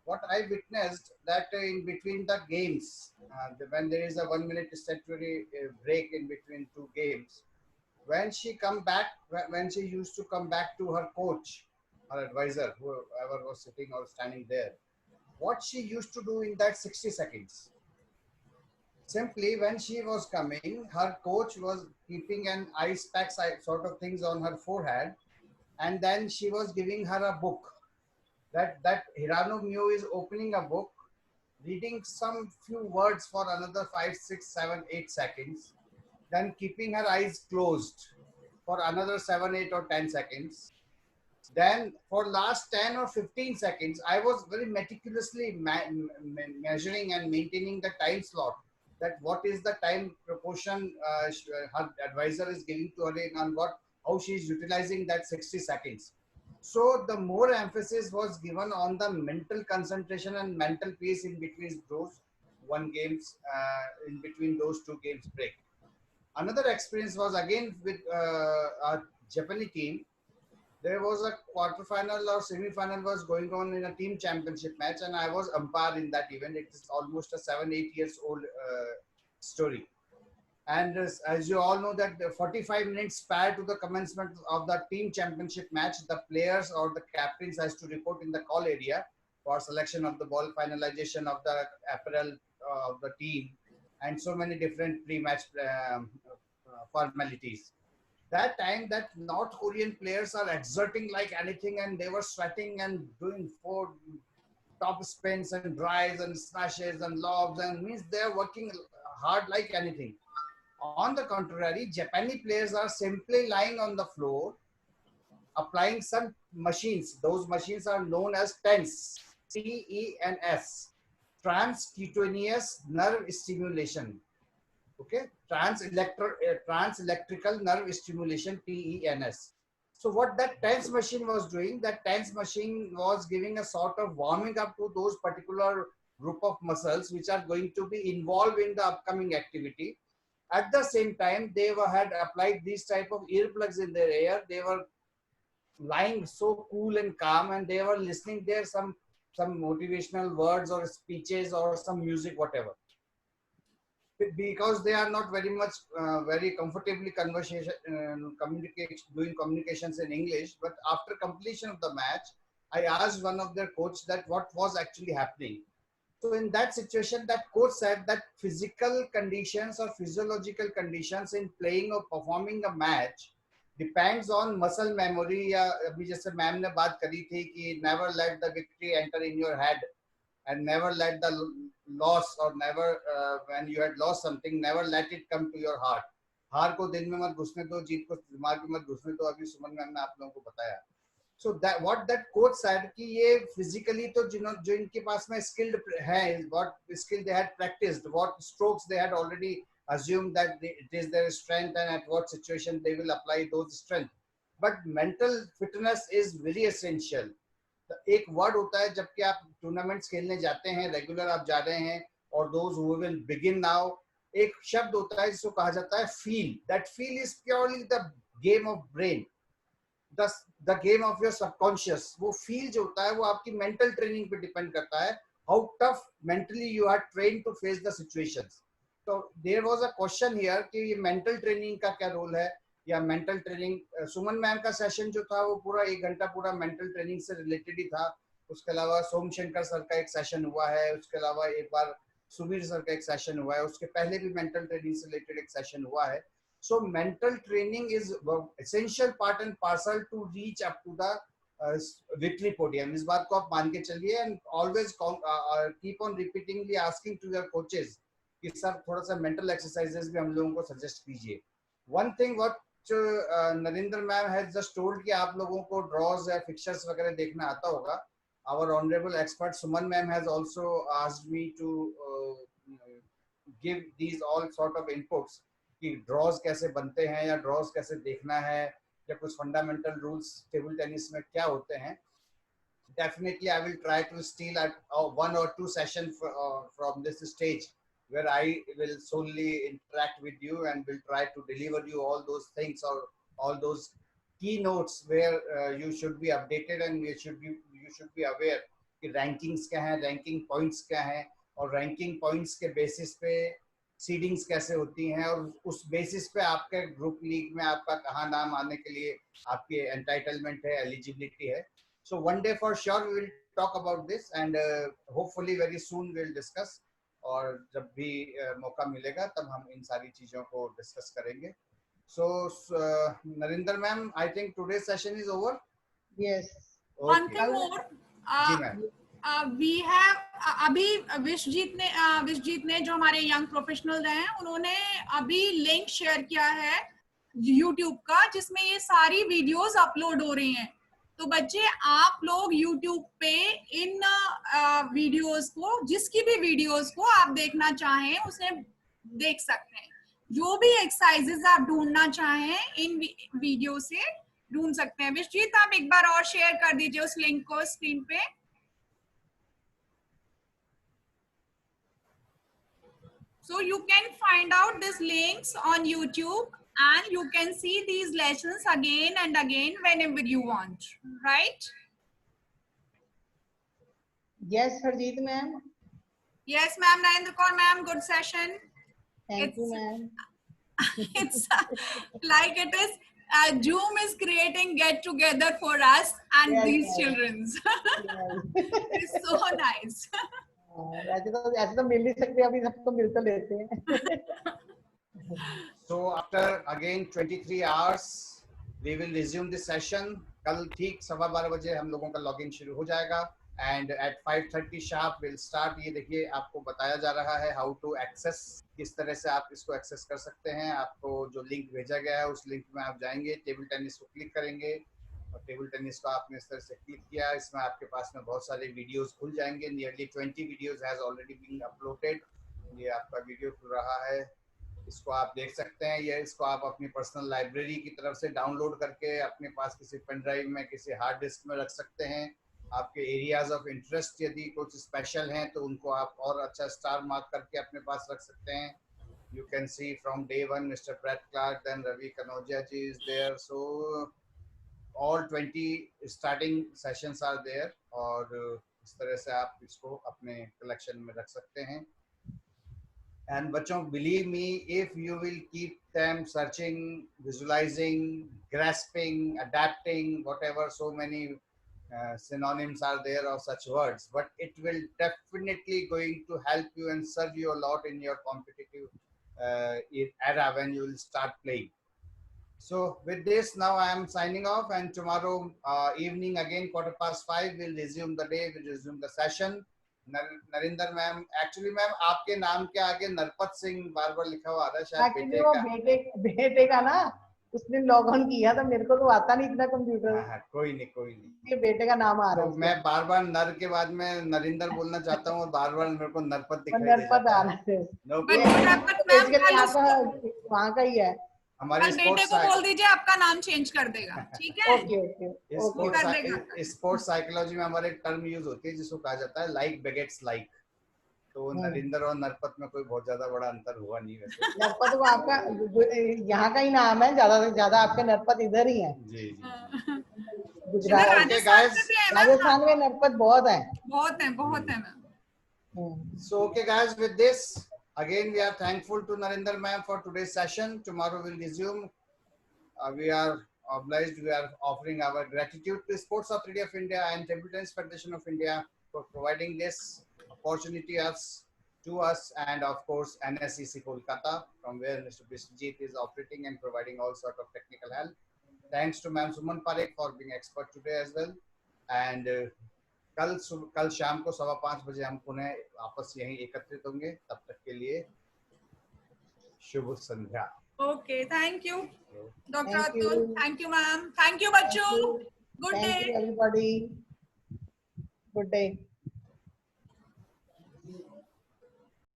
What I witnessed that in between the games, when there is a 1 minute statutory break in between two games, when she come back, when she used to come back to her coach, her advisor, whoever was sitting or standing there, what she used to do in that 60 seconds, simply when she was coming, her coach was keeping an ice pack sort of things on her forehead, and then she was giving her a book. That Hirano Miu is opening a book, reading some few words for another 5, 6, 7, 8 seconds, then keeping her eyes closed for another 7, 8 or 10 seconds. Then for last 10 or 15 seconds, I was very meticulously measuring and maintaining the time slot, that what is the time proportion her advisor is giving to her and how she is utilizing that 60 seconds. So the more emphasis was given on the mental concentration and mental pace in between those in between those two games break. Another experience was again with a Japanese team. There was a quarterfinal or semi-final was going on in a team championship match, and I was umpire in that event. It is almost a 7, 8 years old story. And as you all know that 45 minutes prior to the commencement of the team championship match, the players or the captains has to report in the call area for selection of the ball, finalization of the apparel of the team, and so many different pre-match formalities. That time that North Korean players are exerting like anything, and they were sweating and doing 4 top spins and drives and smashes and lobs, and means they are working hard like anything. On the contrary, Japanese players are simply lying on the floor, applying some machines. Those machines are known as TENS, TENS, transcutaneous nerve stimulation. Okay, trans-electrical nerve stimulation, TENS. So what that TENS machine was doing, that TENS machine was giving a sort of warming up to those particular group of muscles which are going to be involved in the upcoming activity. At the same time, they had applied these type of earplugs in their ear. They were lying so cool and calm, and they were listening there some motivational words or speeches or some music, whatever. Because they are not very much very comfortably doing communications in English. But after completion of the match, I asked one of their coach that what was actually happening. So in that situation, that coach said that physical conditions or physiological conditions in playing or performing a match depends on muscle memory. या अभी जैसे ma'am ने बात करी थी कि never let the victory enter in your head, and never let the loss or never when you had lost something, never let it come to your heart. हार को दिल में मत घुसने दो, जीत को दिमाग में मत घुसने दो. अभी सुमन मैम ने आप लोगों को बताया. So that what that coach said कि ये physically तो जो इनके पास में skilled है, what skill they had practiced, what strokes they had already assumed that it is their strength, and at what situation they will apply those strength. But mental fitness is very essential. एक word होता है जबकि आप tournaments खेलने जाते हैं, regular आप जा रहे हैं, और those who will begin now, एक शब्द होता है जिसको कहा जाता है feel. That feel is purely the game of brain, the game of your subconscious. वो फील जो होता है वो आपकी मेंटल ट्रेनिंग पे डिपेंड करता है, how tough mentally you are train to face the situations. तो there was a question here कि ये मेंटल ट्रेनिंग का क्या रोल है, या मेंटल ट्रेनिंग. सुमन मैम का सेशन जो था वो पूरा 1 घंटा पूरा मेंटल ट्रेनिंग से रिलेटेड ही था. उसके अलावा सोम शंकर सर का एक सेशन हुआ है, उसके अलावा एक बार सुबीर सर का एक सेशन हुआ है, उसके पहले भी मेंटल ट्रेनिंग से रिलेटेड एक सेशन हुआ है. So mental training is essential part and parcel to reach up to the victory podium. इस बात को आप मान के चलिए, and always keep on repeatedly asking to your coaches कि सर थोड़ा सा mental exercises भी हम लोगों को suggest कीजिए. One thing what Narendra ma'am has just told कि आप लोगों को draws या fixtures वगैरह देखना आता होगा. Our honorable expert Suman ma'am has also asked me to give these all sort of inputs कि ड्रॉज कैसे बनते हैं या ड्रॉज कैसे देखना है, या कुछ फंडामेंटल रूल्स टेबल टेनिस में क्या होते हैं. Definitely I will try to steal at 1 or 2 sessions from this stage where I will solely interact with you and will try to deliver you all those things or all those keynotes where you should be updated and you should be aware कि rankings क्या हैं, ranking points क्या हैं, और ranking points के basis पे सीडिंग्स कैसे होती हैं, और उस बेसिस पे आपके ग्रुप लीग में आपका कहाँ नाम आने के लिए आपकी एंटाइटलमेंट है, एलिजिबिलिटी है. So one day for sure we will talk about this and hopefully very soon we will discuss. और जब भी मौका मिलेगा तब हम इन सारी चीजों को डिस्कस करेंगे. So Narendra ma'am, I think today session is over. Yes. One thing more. जी मैम. We have अभी विश्वजीत ने जो हमारे यंग प्रोफेशनल हैं उन्होंने अभी लिंक शेयर किया है YouTube का, जिसमें ये सारी वीडियोस अपलोड हो रही हैं. तो बच्चे आप लोग YouTube पे इन वीडियोस को, जिसकी भी वीडियोस को आप देखना चाहें उसे देख सकते हैं. जो भी एक्सरसाइजेस आप ढूंढना चाहें इन वीडियो से ढूंढ सकते हैं. विश्वजीत, आप एक बार और शेयर कर दीजिए उस लिंक को स्क्रीन पे. So you can find out these links on YouTube and you can see these lessons again and again whenever you want, right? Yes, Harjeet ma'am. Yes, ma'am. Narendra Kaur ma'am, good session. Thank you, ma'am. It's like it is, Zoom is creating get together for us and Yes, these yes. children's. Yes. It's so nice. ऐसे तो मिल नहीं सकते, अभी सब तो मिल तो लेते हैं. So after again 23 hours we will resume this session. कल ठीक 12:15 बजे हम लोगों का लॉगिन शुरू हो जाएगा and at 5:30 sharp we'll start. ये देखिए आपको बताया जा रहा है how to access, किस तरह से आप इसको एक्सेस कर सकते हैं. आपको जो लिंक भेजा गया है उस लिंक में आप जाएंगे, टेबल टेनिस को क्लिक करेंगे और टेबल टेनिस को आपने इस तरह से क्लिक किया. इसमें आपके पास में बहुत सारे वीडियोस खुल जाएंगे. Nearly 20 videos has already been uploaded. ये आपका वीडियो खुल रहा है, इसको आप देख सकते हैं. ये इसको आप अपनी पर्सनल लाइब्रेरी की तरफ से डाउनलोड करके अपने पास किसी पेन ड्राइव में, किसी हार्ड डिस्क में रख सकते हैं. आपके एरियाज ऑफ इंटरेस्ट यदि कुछ स्पेशल हैं तो उनको आप और अच्छा स्टार मार्क करके अपने पास रख सकते हैं. You can see from day one Mr. Brett Clark, then Ravi Kanodia ji is there. So all 20 starting sessions are there और इस तरह से आप इसको अपने कलेक्शन में रख सकते हैं. And बच्चों, believe me, if you will keep them searching, visualizing, grasping, adapting, whatever, so many synonyms are there of such words, but it will definitely going to help you and serve you a lot in your competitive era when you will start playing. So with this, now I am signing off, and tomorrow evening again 5:15 we'll resume the day, we'll resume the session. Narendra ma'am, actually ma'am आपके नाम के आगे नरपत सिंह बार बार लिखा हुआ आ रहा है, शायद बेटे का ना उस दिन लॉग ऑन किया था, मेरे को तो आता नहीं इतना कंप्यूटर. कोई नहीं, ये बेटे का नाम आ रहा है. तो मैं बार बार नर के बाद में नरेंद्र बोलना चाहता हूँ और बार बार मेरे को नरपत दिखाई दे नरपत जाता आ है. रहा है. वहाँ का ही है. हमारे कल बेटे को बोल दीजिए आपका नाम चेंज कर देगा, ठीक है? ओके ओके ओके कर देगा। स्पोर्ट्स साइकोलॉजी में हमारे एक टर्म यूज होती है जिसको कहा जाता है लाइक बेगेट्स लाइक। तो नरिंदर और नरपत में कोई बहुत ज्यादा बड़ा अंतर हुआ नहीं वैसे। नरपत वो आपका यहाँ का ही नाम है, ज्यादा से ज्यादा आपके नरपत इधर ही है। जी जी। Gujarat, Okay, Rajasthan guys. में भी है मैम, राजस्थान में नरपत बहुत है। बहुत है ma'am. So, okay, guys, with this, again, we are thankful to Narinder ma'am for today's session. Tomorrow we'll resume. We are obliged, we are offering our gratitude to Sports Authority of India and Table Tennis Federation of India for providing this opportunity to us, and of course, NSCC Kolkata, from where Mr. Biswajit is operating and providing all sort of technical help. Thanks to Ma'am Suman Parekh for being expert today as well. And कल शाम को 5:15 बजे हम पुनः वापस यहीं एकत्रित होंगे। तब तक के लिए शुभ संध्या। Okay, thank you doctor Thank you. Atul, thank you ma'am, thank you बच्चों, good day. Thank you everybody. Good day.